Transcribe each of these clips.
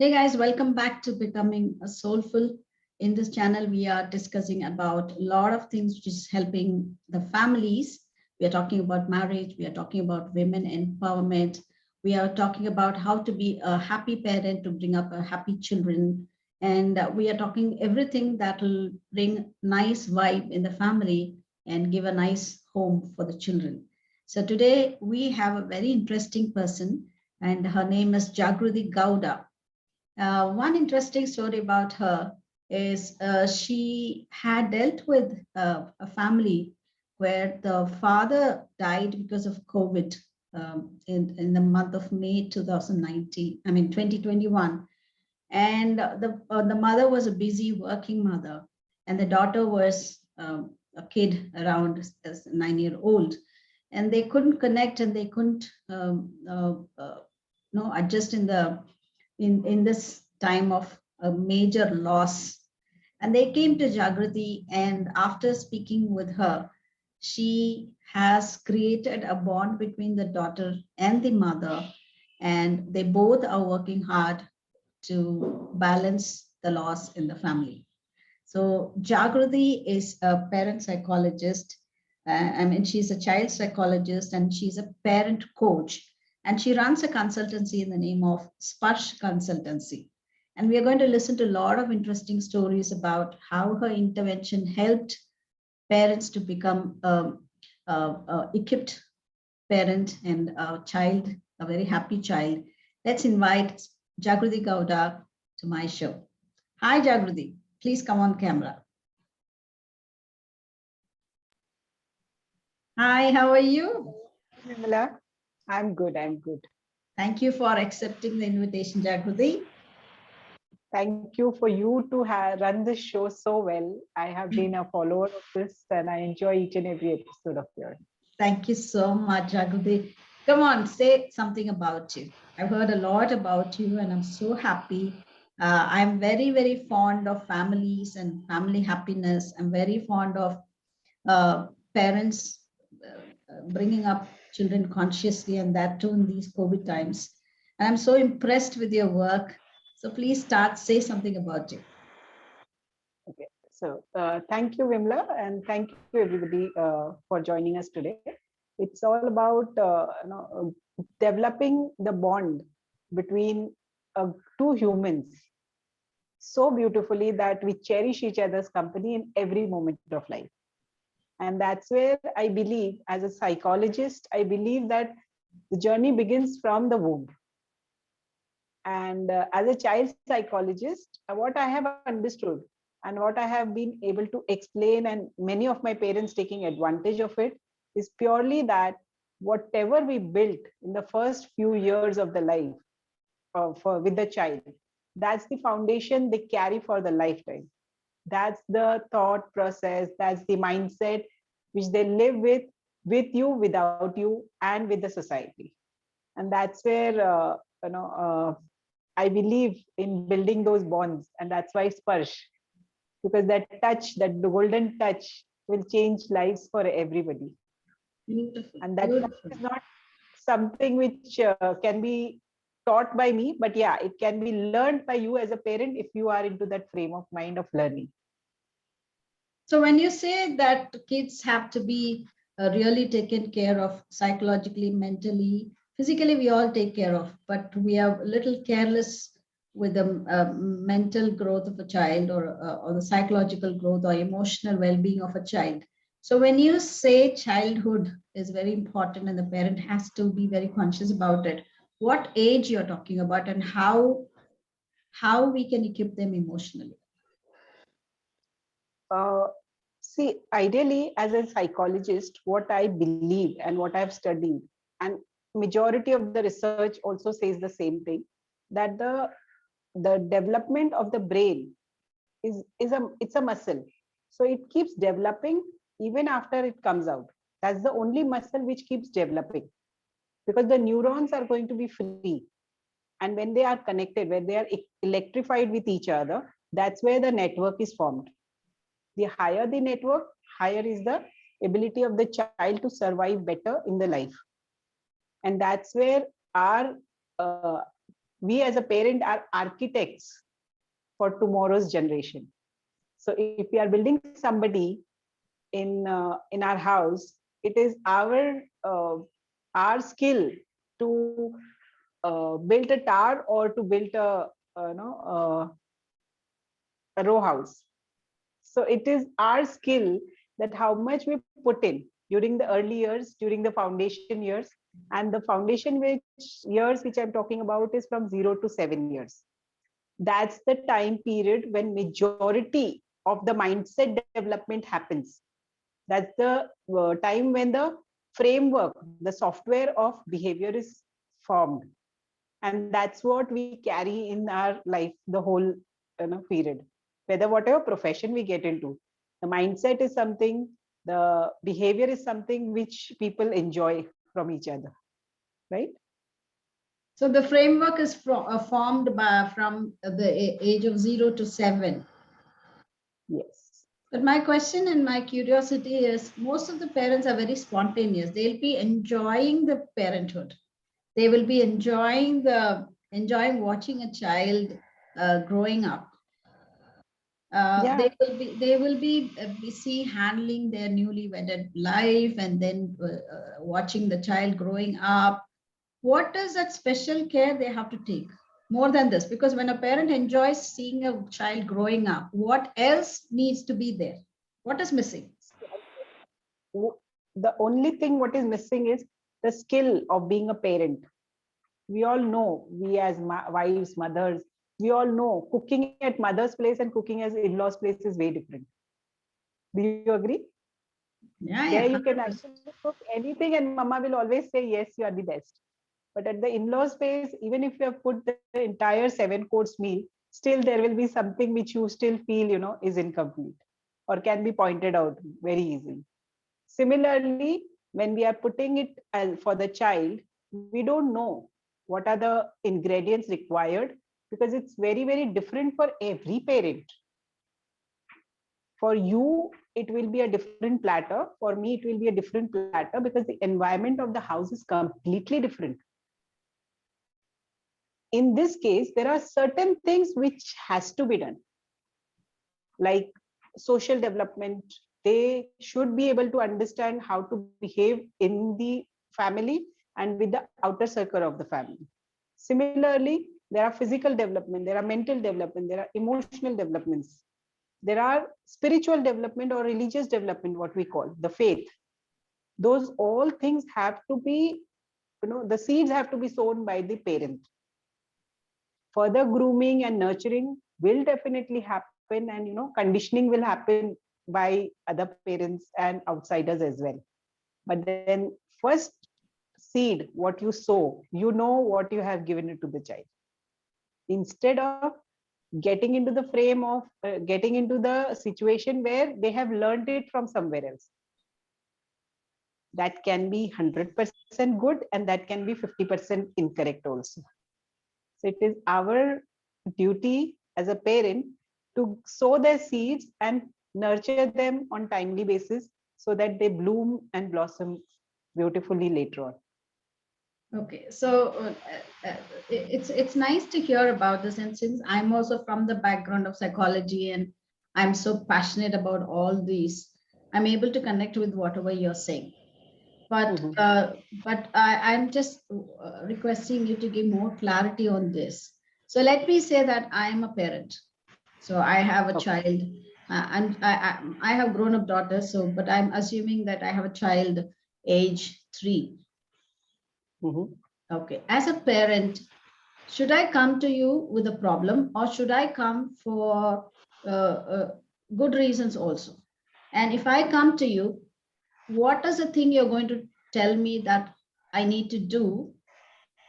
Hey guys, welcome back to Becoming a Soulful. In this channel, we are discussing about a lot of things which is helping the families. We are talking about marriage, we are talking about women empowerment, we are talking about how to be a happy parent to bring up a happy children, and we are talking everything that will bring nice vibe in the family and give a nice home for the children. So today we have a very interesting person, and her name is Jagruti Gowda. One interesting story about her is she had dealt with a family where the father died because of COVID in the month of May 2019, 2021. And the mother was a busy working mother, and the daughter was a kid around as 9 year old. And they couldn't connect and they couldn't adjust in this time of a major loss. And they came to Jagrati, and after speaking with her, she has created a bond between the daughter and the mother, and they both are working hard to balance the loss in the family. So Jagrati is a parent psychologist. She's a child psychologist and she's a parent coach. And she runs a consultancy in the name of Sparsh Consultancy. And we are going to listen to a lot of interesting stories about how her intervention helped parents to become equipped parent and a child, a very happy child. Let's invite Jagruti Gowda to my show. Hi, Jagruti. Please come on camera. Hi, how are you? Vimala, I'm good. Thank you for accepting the invitation, Jagruti. Thank you for you to run this show so well. I have been a follower of this and I enjoy each and every episode of yours. Thank you so much, Jagruti. Come on, say something about you. I've heard a lot about you and I'm so happy. I'm very, very fond of families and family happiness. I'm very fond of parents bringing up children consciously, and that too in these COVID times. And I'm so impressed with your work. So please say something about you. Okay, so thank you, Vimla, and thank you everybody for joining us today. It's all about developing the bond between two humans so beautifully that we cherish each other's company in every moment of life. And that's where I believe, as a psychologist, I believe that the journey begins from the womb. And as a child psychologist, what I have understood and what I have been able to explain, and many of my parents taking advantage of it, is purely that whatever we built in the first few years of the life with the child, that's the foundation they carry for the lifetime. That's the thought process, that's the mindset which they live with you, without you, and with the society. And that's where I believe in building those bonds, and that's why Sparsh, because that touch, that the golden touch, will change lives for everybody. Beautiful. And that Beautiful. is not something which can be taught by me, but yeah, it can be learned by you as a parent if you are into that frame of mind of learning. So when you say that kids have to be really taken care of psychologically, mentally, physically, we all take care of, but we are a little careless with the mental growth of a child, or the psychological growth or emotional well-being of a child. So when you say childhood is very important and the parent has to be very conscious about it, what age you're talking about and how we can equip them emotionally? See, ideally, as a psychologist, what I believe and what I've studied, and majority of the research also says the same thing, that the development of the brain it's a muscle. So it keeps developing even after it comes out. That's the only muscle which keeps developing, because the neurons are going to be free. And when they are connected, when they are electrified with each other, that's where the network is formed. The higher the network, higher is the ability of the child to survive better in the life. And that's where our we as a parent are architects for tomorrow's generation. So if we are building somebody in our house, it is our skill to build a tower or to build a row house. So it is our skill that how much we put in during the early years, during the foundation years, and the foundation which I'm talking about is from 0 to 7 years. That's the time period when majority of the mindset development happens. That's the time when the framework, the software of behavior is formed. And that's what we carry in our life the whole period. Whether whatever profession we get into, the mindset is something, the behavior is something which people enjoy from each other, right? So the framework is formed from the age of 0 to 7. Yes. But my question and my curiosity is, most of the parents are very spontaneous. They'll be enjoying the parenthood. They will be enjoying watching a child growing up. Yeah. They will be busy handling their newly wedded life, and then watching the child growing up. What is that special care they have to take more than this? Because when a parent enjoys seeing a child growing up, what else needs to be there? What is missing? The only thing what is missing is the skill of being a parent. We all know, we as wives, mothers, we all know cooking at mother's place and cooking as in-laws place is very different. Do you agree? Yeah, There yeah. you can actually cook anything and mama will always say, yes, you are the best. But at the in-laws place, even if you have put the entire 7 course meal, still there will be something which you still feel, is incomplete or can be pointed out very easily. Similarly, when we are putting it for the child, we don't know what are the ingredients required because it's very, very different for every parent. For you, it will be a different platter. For me, it will be a different platter because the environment of the house is completely different. In this case, there are certain things which has to be done, like social development. They should be able to understand how to behave in the family and with the outer circle of the family. Similarly, there are physical development, there are mental development, there are emotional developments, there are spiritual development or religious development, what we call the faith. Those all things have to be, the seeds have to be sown by the parent. Further grooming and nurturing will definitely happen, and conditioning will happen by other parents and outsiders as well. But then first seed what you sow, what you have given it to the child. Instead of getting into the frame of getting into the situation where they have learned it from somewhere else, that can be 100% good and that can be 50% incorrect also. So it is our duty as a parent to sow their seeds and nurture them on timely basis so that they bloom and blossom beautifully later on. Okay, so it's nice to hear about this, and since I'm also from the background of psychology and I'm so passionate about all these, I'm able to connect with whatever you're saying. But I'm just requesting you to give more clarity on this. So let me say that I am a parent. So I have a child, and I have grown up daughters. So, but I'm assuming that I have a child age 3. Okay. As a parent, should I come to you with a problem, or should I come for good reasons also? And if I come to you, what is the thing you're going to tell me that I need to do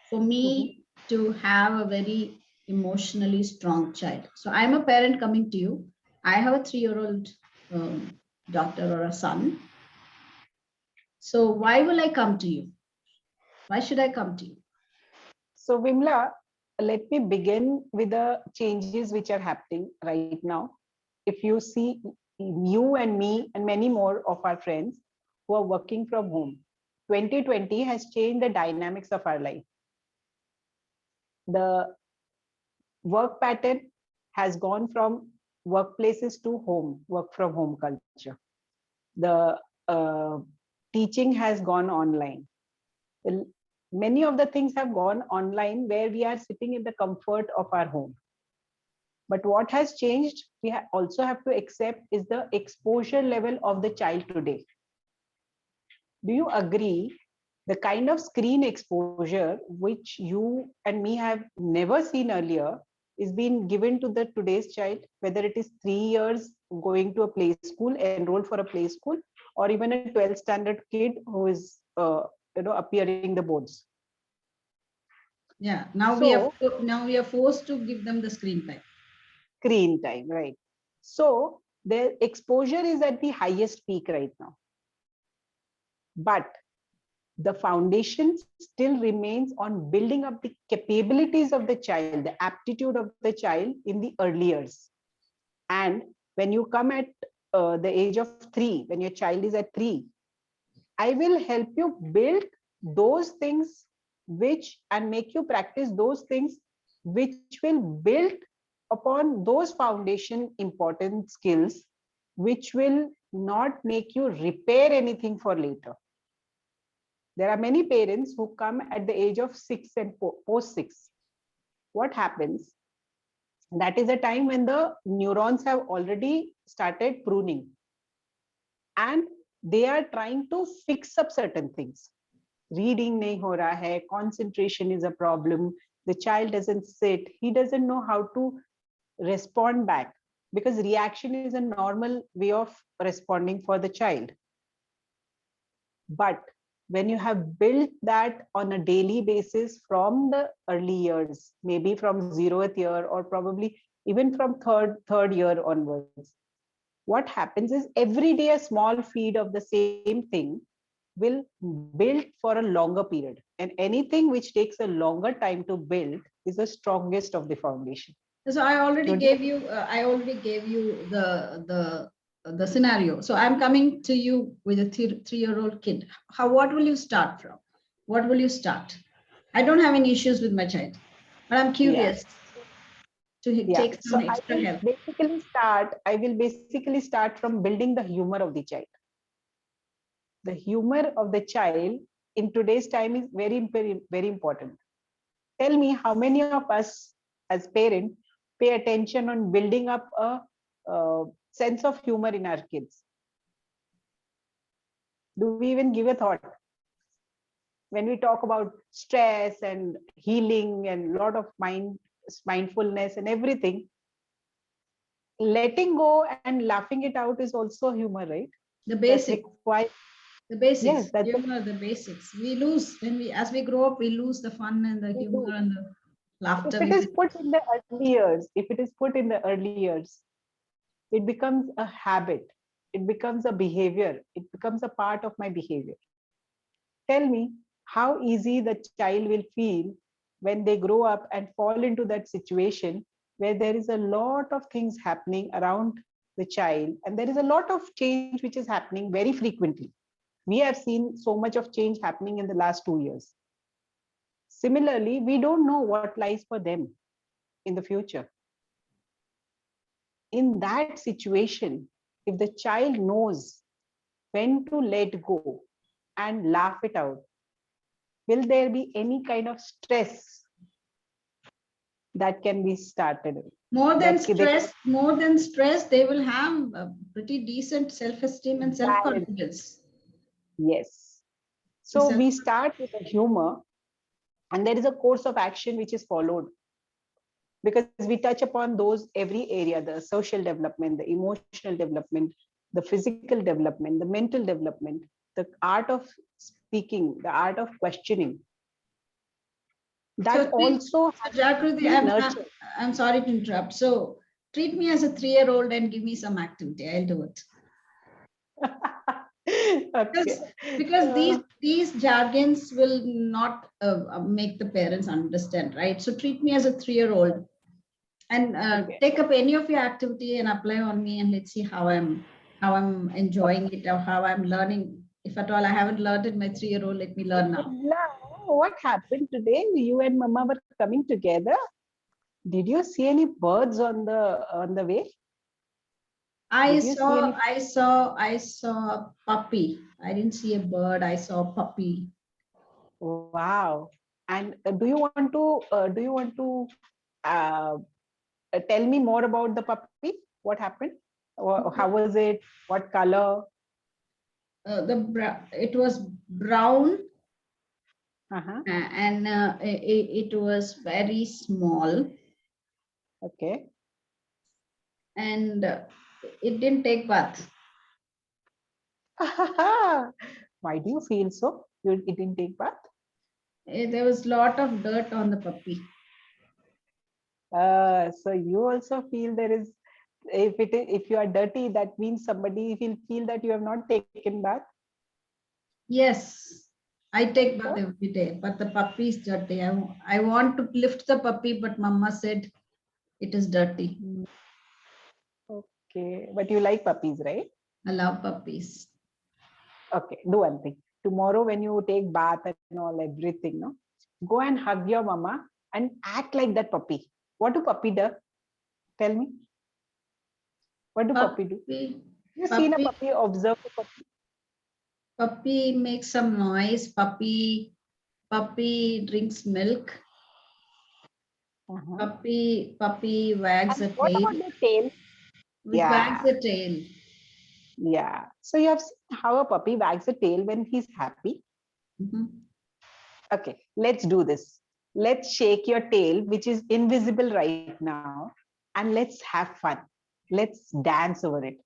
for me to have a very emotionally strong child? So I'm a parent coming to you. I have a 3-year-old daughter or a son. So why will I come to you? Why should I come to you? So Vimla, let me begin with the changes which are happening right now. If you see, you and me and many more of our friends who are working from home, 2020 has changed the dynamics of our life. The work pattern has gone from workplaces to home, work from home culture. The teaching has gone online. Many of the things have gone online where we are sitting in the comfort of our home. But what has changed, we also have to accept, is the exposure level of the child today. Do you agree the kind of screen exposure which you and me have never seen earlier is being given to the today's child, whether it is 3 years going to a play school, enrolled for a play school, or even a 12th standard kid who is appearing the boards? Yeah, now we are forced to give them the screen time. Screen time, right? So their exposure is at the highest peak right now. But the foundation still remains on building up the capabilities of the child, the aptitude of the child in the early years. And when you come at the age of 3, when your child is at 3, I will help you build those things and make you practice those things which will build upon those foundation important skills, which will not make you repair anything for later. There are many parents who come at the age of 6 and post 6. What happens? That is a time when the neurons have already started pruning. And they are trying to fix up certain things. Reading nahi ho raha hai, concentration is a problem, the child doesn't sit, he doesn't know how to respond back, because reaction is a normal way of responding for the child. But when you have built that on a daily basis from the early years, maybe from 0th year or probably even from third year onwards, what happens is every day a small feed of the same thing will build for a longer period. And anything which takes a longer time to build is the strongest of the foundation. So I already gave you the scenario. So I'm coming to you with a 3-year-old kid. What will you start from? What will you start? I don't have any issues with my child, but I'm curious to take some extra help. I will basically start from building the humor of the child. The humor of the child in today's time is very, very, very important. Tell me how many of us as parents pay attention on building up a sense of humor in our kids? Do we even give a thought? When we talk about stress and healing and a lot of mindfulness and everything, letting go and laughing it out is also humor, right? The basics. The basics. Yes, humor, the basics. We lose as we grow up, we lose the fun and the humor and the laughter. If it is put in the early years, it becomes a habit. It becomes a behavior. It becomes a part of my behavior. Tell me how easy the child will feel when they grow up and fall into that situation where there is a lot of things happening around the child, and there is a lot of change which is happening very frequently. We have seen so much of change happening in the last 2 years. Similarly, we don't know what lies for them in the future. In that situation, if the child knows when to let go and laugh it out, will there be any kind of stress that can be started? More than stress, they will have a pretty decent self-esteem and self-confidence. Yes. So we start with a humor, and there is a course of action which is followed, because we touch upon those every area: the social development, the emotional development, the physical development, the mental development, the art of speaking, the art of questioning. That Jagriti, I'm sorry to interrupt. So treat me as a 3-year-old and give me some activity. I'll do it. Because these jargons will not make the parents understand, right? So treat me as a 3-year-old and take up any of your activity and apply on me, and let's see how I'm enjoying it or how I'm learning. If at all I haven't learned it, my 3-year-old, let me learn now. What happened today? You and Mama were coming together. Did you see any birds on the way? I Did you see saw, any? I saw a puppy. I didn't see a bird. I saw a puppy. Wow. And uh, tell me more about the puppy? What happened? How was it? What color? It was brown, Uh-huh. and it was very small, Okay. and it didn't take bath. Why do you feel so? It didn't take bath? There was lot of dirt on the puppy. So you also feel there is, if you are dirty, that means somebody will feel that you have not taken bath. Yes, I take bath So, every day, but the puppy is dirty. I want to lift the puppy, but Mama said it is dirty. okay, but you like puppies, right? I love puppies. Okay, do one thing. Tomorrow, when you take bath and all everything, no, go and hug your mama and act like that puppy. What do puppy do? Tell me. What do puppy do? Puppy, You seen a puppy, puppy? Observe the puppy. puppy makes some noise. Puppy drinks milk. Uh-huh. Puppy wags And a what tail. about the tail? It wags Yeah, a tail. yeah. So you have seen how a puppy wags a tail when he's happy. Mhm. Okay, let's do this. Let's shake your tail, which is invisible right now, and let's have fun. Let's dance over it.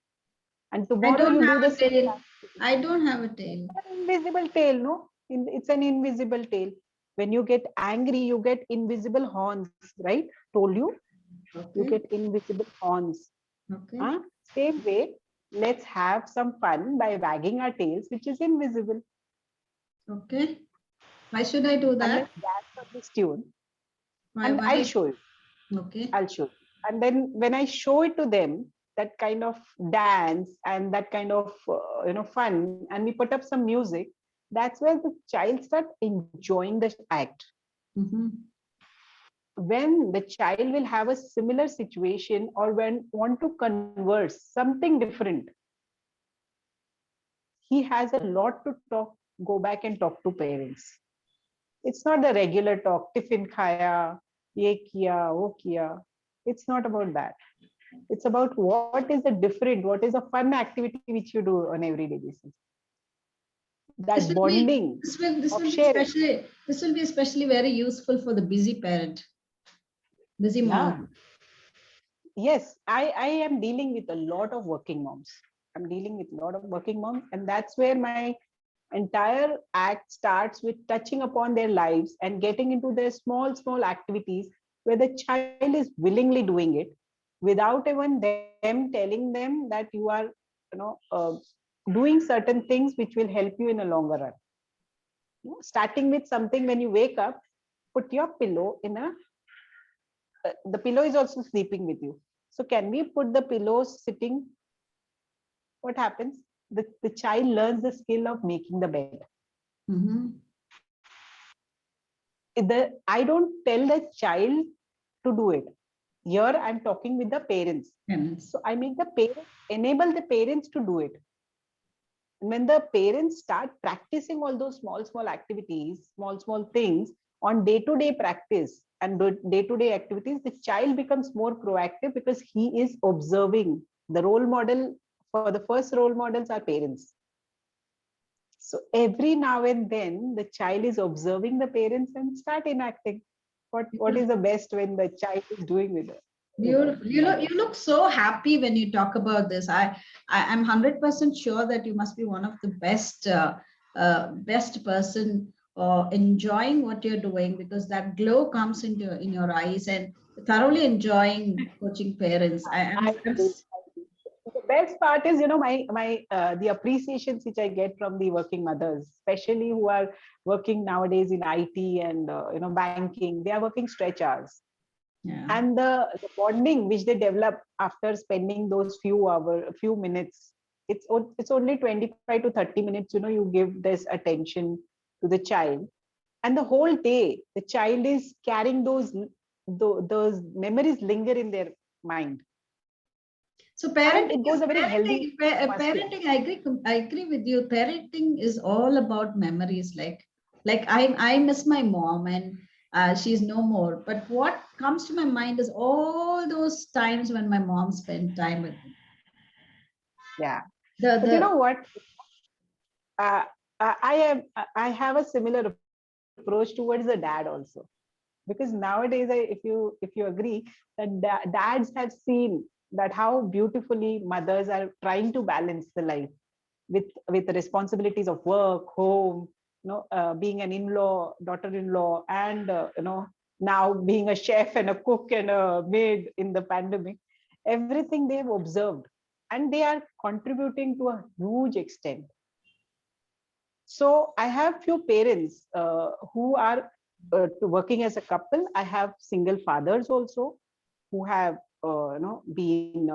And I tomorrow don't you do have the a same tail. activity. I don't have a It's tail. an invisible tail, no? It's an invisible tail. When you get angry, you get invisible horns, right? Told you, you Okay. get invisible horns. Okay. Huh? Same way, let's have some fun by wagging our tails, which is invisible. Okay. Why should I do And that? let's dance on this tune. Why? And I'll Why? show you. Okay. I'll show you. And then when I show it to them, that kind of dance and that kind of fun, and we put up some music, that's where the child start enjoying the act. Mm-hmm. When the child will have a similar situation or when want to converse something different, he has a lot to talk, go back and talk to parents. It's not the regular talk, tiffin khaya, ye kiya, wo kiya. It's not about that. It's about what is the different, what is a fun activity which you do on everyday basis. This That will be bonding this of will be sharing. especially very useful for the busy parent, busy Yeah. mom. Yes, I am dealing with a lot of working moms. I'm dealing with a lot of working moms, and that's where my entire act starts with touching upon their lives and getting into their small activities where the child is willingly doing it without even them telling them that you are, you know, doing certain things which will help you in a longer run. Starting with something when you wake up, put your pillow in a the pillow is also sleeping with you. So can we put the pillow sitting? What happens? The child learns the skill of making the bed. Mm-hmm. I don't tell the child to do it. Here I'm talking with the parents. Parents. So I make the parents enable the parents to do it. And when the parents start practicing all those small activities, small things on day-to-day practice and day-to-day activities, the child becomes more proactive because he is observing. The role model for the first role models are parents. So every now and then the child is observing the parents and start enacting. What is the best when the child is doing with it, Beautiful. You mother. look so happy when you talk about this. I'm 100% sure that you must be one of the best person enjoying what you're doing, because that glow comes in your eyes, and thoroughly enjoying coaching parents. I do. The best part is, my the appreciations which I get from the working mothers, especially who are working nowadays in IT and banking. They are working stretch hours, Yeah. and the bonding which they develop after spending those few minutes. It's only 25 to 30 minutes. You give this attention to the child, and the whole day the child is carrying those those memories linger in their mind. So And parenting it goes is a very parenting. healthy atmosphere. Parenting. I agree with you. Parenting is all about memories. Like I miss my mom, and she's no more. But what comes to my mind is all those times when my mom spent time with me. Yeah. But you The know what? Uh, I have a similar approach towards the dad also, because nowadays, if you agree, that dads have seen that how beautifully mothers are trying to balance the life with the responsibilities of work, home, being an in-law, daughter-in-law, and now being a chef and a cook and a maid in the pandemic. Everything they've observed, and they are contributing to a huge extent. So I have few parents who are working as a couple. I have single fathers also who have been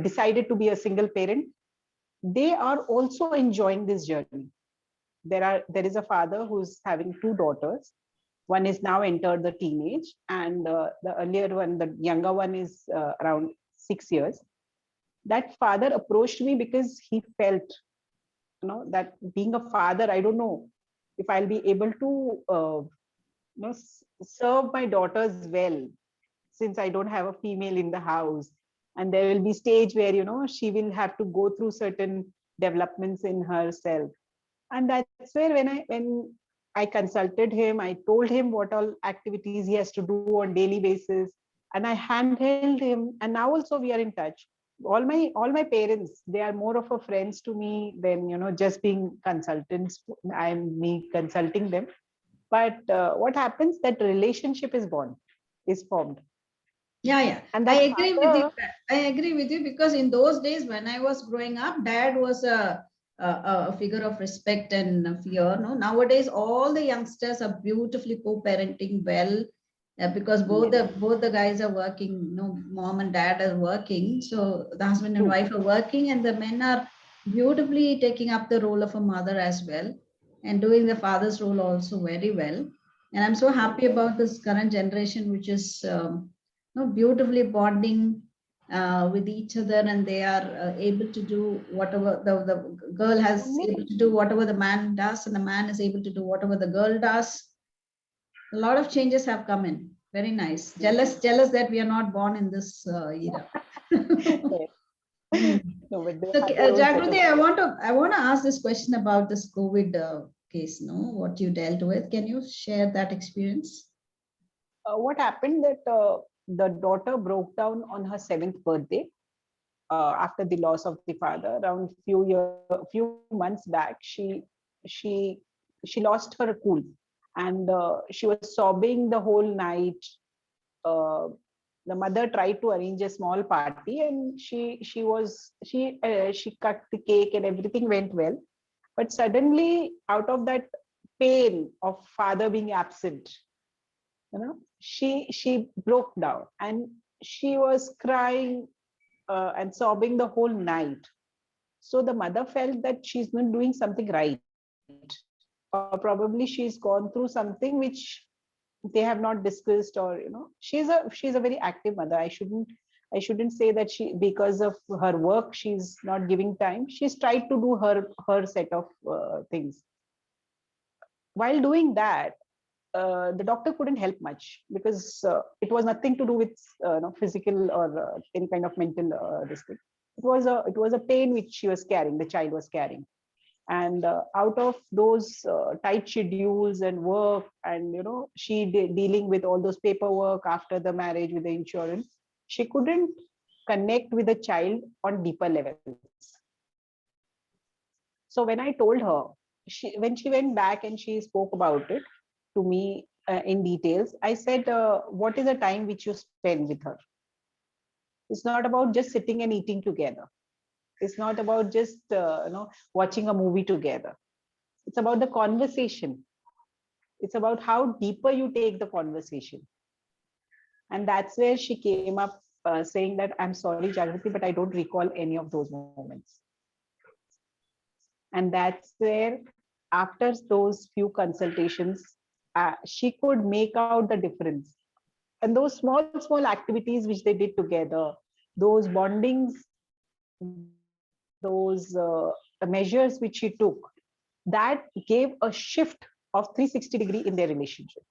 decided to be a single parent. They are also enjoying this journey. There is a father who's having two daughters. One is now entered the teenage, and the earlier one, the younger one, is around 6 years. That father approached me because he felt, that being a father, I don't know if I'll be able to serve my daughters well, since I don't have a female in the house. And there will be stage where she will have to go through certain developments in herself. And that's where when I consulted him, I told him what all activities he has to do on daily basis, and I handheld him. And now also we are in touch. All my parents, they are more of a friends to me than just being consultants. I'm me consulting them. But what happens, that relationship is formed. Yeah, yeah. And I that agree with you. father, I agree with you because in those days when I was growing up, dad was a figure of respect and fear. No, nowadays all the youngsters are beautifully co-parenting well, because both yes, the guys are working. Mom and dad are working, so the husband and true. wife are working, and the men are beautifully taking up the role of a mother as well, and doing the father's role also very well. And I'm so happy about this current generation, which is beautifully bonding with each other, and they are able to do whatever the girl has Only able to do whatever the man does, and the man is able to do whatever the girl does. A lot of changes have come in. Very nice. Jealous that we are not born in this era. yes. Hmm. No, but they So, have their own set Jagruti, of I want to ask this question about this COVID case. No, what you dealt with. Can you share that experience? what happened, that the daughter broke down on her seventh birthday, after the loss of the father. Around few months back, she she lost her cool, and she was sobbing the whole night. uh, the mother tried to arrange a small party, and she cut the cake and everything went well. But suddenly, out of that pain of father being absent, she broke down, and she was crying and sobbing the whole night. So the mother felt that she's not doing something right, or probably she's gone through something which they have not discussed, or she's a very active mother. I shouldn't say that she, because of her work, she's not giving time. She's tried to do her set of things. While doing that, the doctor couldn't help much, because it was nothing to do with physical or any kind of mental this thing. It was a pain which she was carrying, the child was carrying. And out of those tight schedules and work, and she dealing with all those paperwork after the marriage with the insurance, she couldn't connect with the child on deeper levels. So when I told her, when she went back and she spoke about it to me in details, I said, what is the time which you spend with her? It's not about just sitting and eating together. It's not about just watching a movie together. It's about the conversation. It's about how deeper you take the conversation. And that's where she came up saying that, I'm sorry, Jagrati, but I don't recall any of those moments. And that's where, after those few consultations, she could make out the difference. And those small activities which they did together, those bondings, those measures which she took, that gave a shift of 360-degree in their relationship.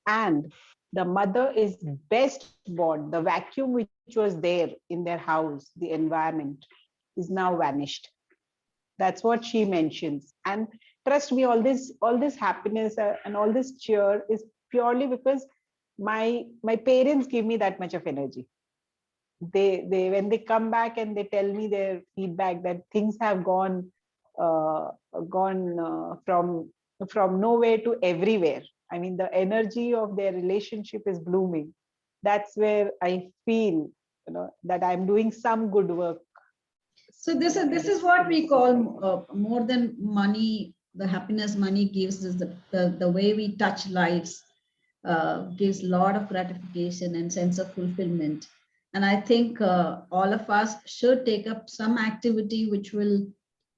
And the mother is best born. The vacuum which was there in their house, the environment, is now vanished. That's what she mentions. And trust me, all this happiness and all this cheer is purely because my parents give me that much of energy. They when they come back and they tell me their feedback that things have gone from nowhere to everywhere. I mean, the energy of their relationship is blooming. That's where I feel, that I'm doing some good work. So this is what we call more than money. The happiness money gives is the way we touch lives, gives a lot of gratification and sense of fulfillment. And I think all of us should take up some activity which will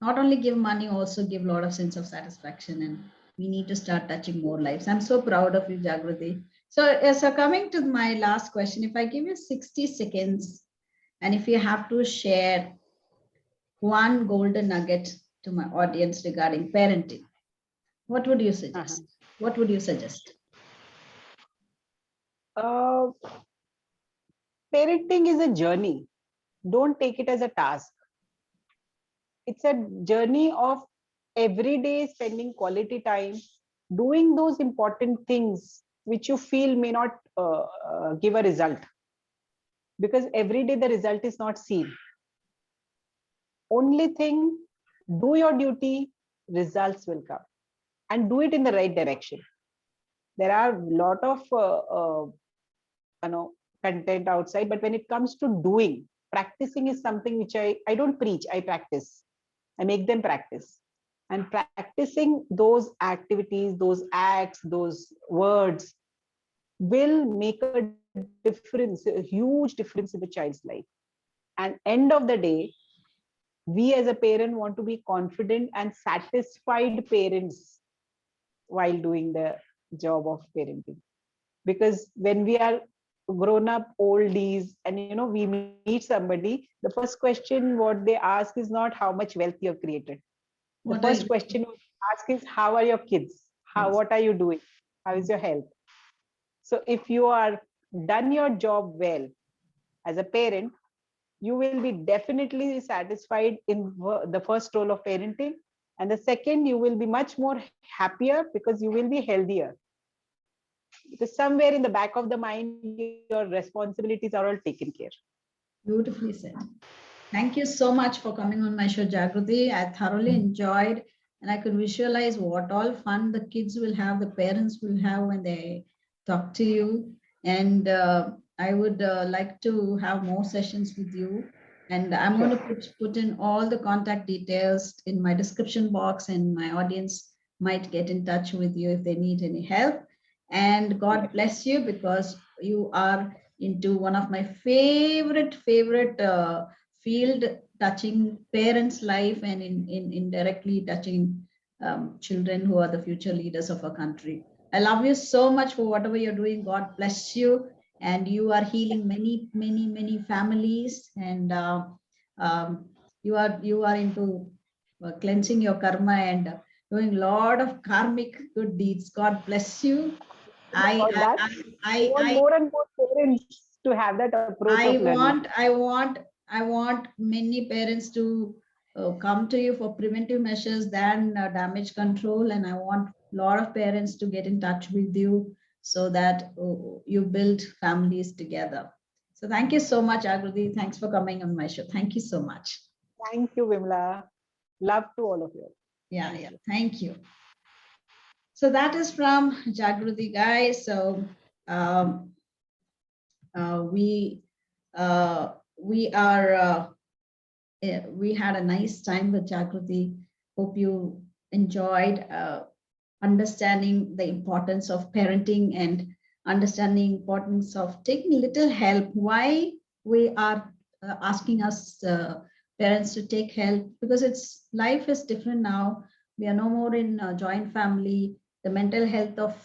not only give money, also give a lot of sense of satisfaction. And we need to start touching more lives. I'm so proud of you, Jagrati. So coming to my last question, if I give you 60 seconds, and if you have to share one golden nugget to my audience regarding parenting, what would you suggest? What would you suggest? Parenting is a journey. Don't take it as a task. It's a journey of every day spending quality time, doing those important things which you feel may not give a result. Because every day the result is not seen. Only thing, do your duty, results will come. And do it in the right direction. There are a lot of content outside, but when it comes to doing, practicing is something which I don't preach, I practice. I make them practice. And practicing those activities, those acts, those words will make a difference, a huge difference in the child's life. And end of the day, we as a parent want to be confident and satisfied parents while doing the job of parenting. Because when we are grown up oldies and we meet somebody, the first question what they ask is not how much wealth you have created. The first question we ask is, how are your kids? What are you doing? How is your health? So if you are done your job well as a parent, you will be definitely satisfied in the first role of parenting. And the second, you will be much more happier because you will be healthier. Because somewhere in the back of the mind, your responsibilities are all taken care. Beautifully said. Thank you so much for coming on my show, Jagrati. I thoroughly enjoyed, and I could visualize what all fun the kids will have, the parents will have when they talk to you. And I would like to have more sessions with you. And I'm going to put in all the contact details in my description box, and my audience might get in touch with you if they need any help. And God bless you, because you are into one of my favorite field, touching parents' life and in indirectly touching children who are the future leaders of our country. I love you so much for whatever you're doing. God bless you. And you are healing many families, and you are into cleansing your karma and doing a lot of karmic good deeds. God bless you. I want more and more parents to have that approach. I want many parents to come to you for preventive measures than damage control, and I want a lot of parents to get in touch with you so that you build families together. So thank you so much, Jagrati. Thanks for coming on my show. Thank you so much. Thank you, Vimla. Love to all of you. Yeah. Thank you. So that is from Jagrati, guys. So we had a nice time with Jagrati. Hope you enjoyed understanding the importance of parenting and understanding the importance of taking little help. Why we are asking us parents to take help, because life is different now. We are no more in a joint family. The mental health of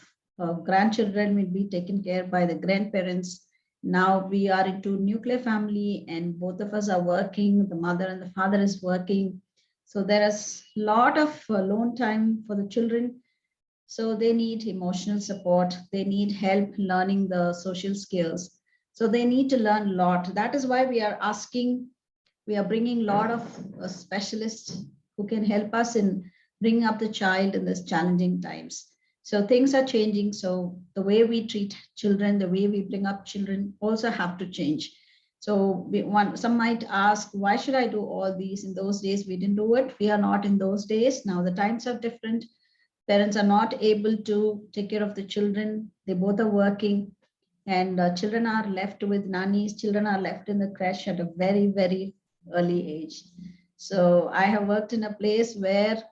grandchildren will be taken care by the grandparents. Now we are into nuclear family and both of us are working, the mother and the father is working. So there is a lot of alone time for the children. So they need emotional support. They need help learning the social skills. So they need to learn a lot. That is why we are bringing a lot of specialists who can help us in bringing up the child in this challenging times. So things are changing. So the way we treat children, the way we bring up children also have to change. So some might ask, why should I do all these? In those days, we didn't do it. We are not in those days. Now the times are different. Parents are not able to take care of the children. They both are working and children are left with nannies. Children are left in the crash at a very, very early age. So I have worked in a place where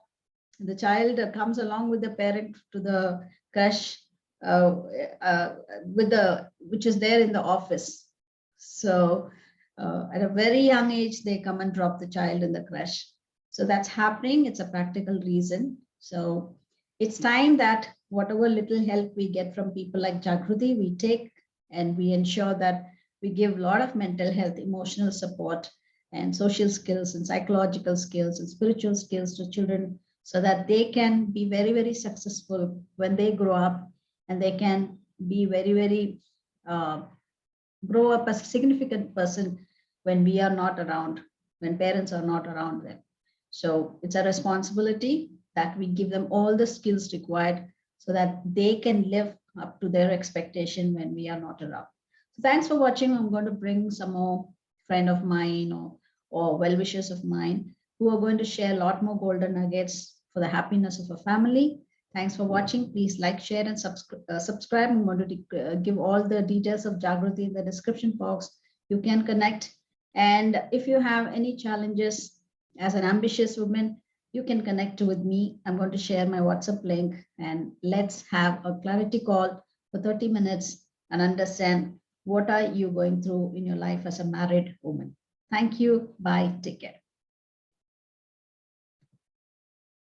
the child comes along with the parent to the crash uh, with the which is there in the office. So at a very young age, they come and drop the child in the crash. So that's happening. It's a practical reason. So it's time that whatever little help we get from people like Jagruti, we take and we ensure that we give a lot of mental health, emotional support, and social skills and psychological skills and spiritual skills to children so that they can be very, very successful when they grow up and they can be very, very grow up as a significant person when we are not around, when parents are not around them. So it's a responsibility that we give them all the skills required so that they can live up to their expectation when we are not around. So thanks for watching. I'm going to bring some more friend of mine or well-wishers of mine who are going to share a lot more golden nuggets for the happiness of a family. Thanks for watching. Please like, share, and subscribe. I'm going to give all the details of Jagruti in the description box. You can connect. And if you have any challenges as an ambitious woman, you can connect with me. I'm going to share my WhatsApp link and let's have a clarity call for 30 minutes and understand what are you going through in your life as a married woman. Thank you. Bye. Take care.